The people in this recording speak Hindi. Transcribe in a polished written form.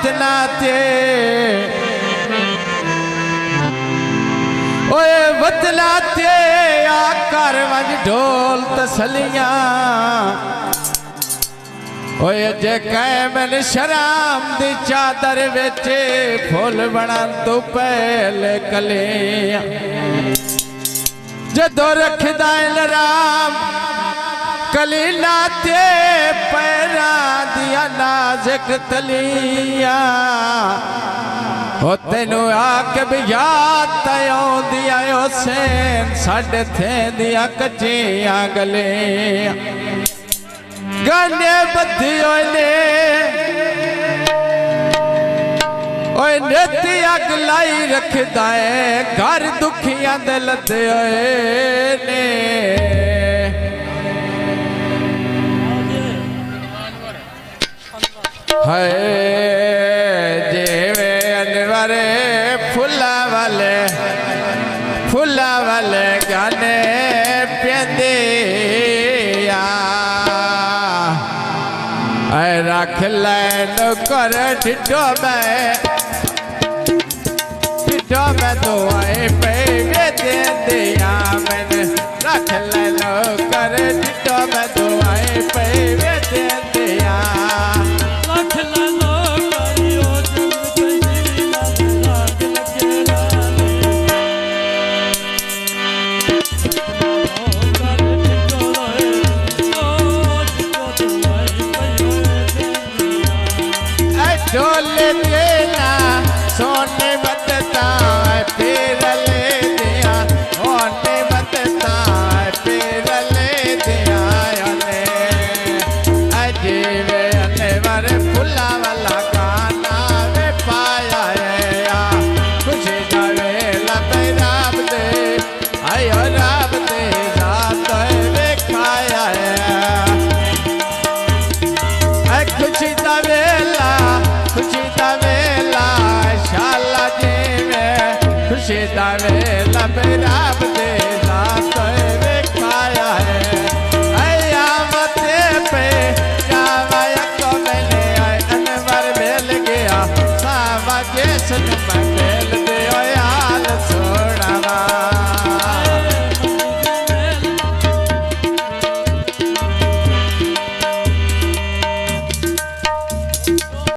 वतना ते ओए वतना ते आकर वंज ढोल तसलियां ओए जे कैमल शराम दी चादर विच फुल बनन तो पहले कलियां जदों रखदा राम कलीला ते पैरां दिया नाज़ुक तलियां हो तेनू आके भी याद आउंदी आयो हुसैन साडे थे दिया कच्चियां गलियां गाने बद्धी ओए नेती अग लाई रखदा है घर दुखियां दे लदे होए ने हाय जेवे अनवर फुला वाले गाने प्यादे रख लैन कर ढिडो मैं दुआएं पे दे दिया मैंने रख लैन कर ढिडो मैं दुआएं पे दे दिया रख लैनो करियो ढोल देना सोने बदता फिर ले दिया सोने बदता फिर ले दिया अजीबे अनवर फुला वाला गाना वे पाया है खुशी जावे लबे राब दे आयो राब दे रात वे खाया है खुशी जावे खुशी दा वेला शाला जी में खुशी दा वेला मेरा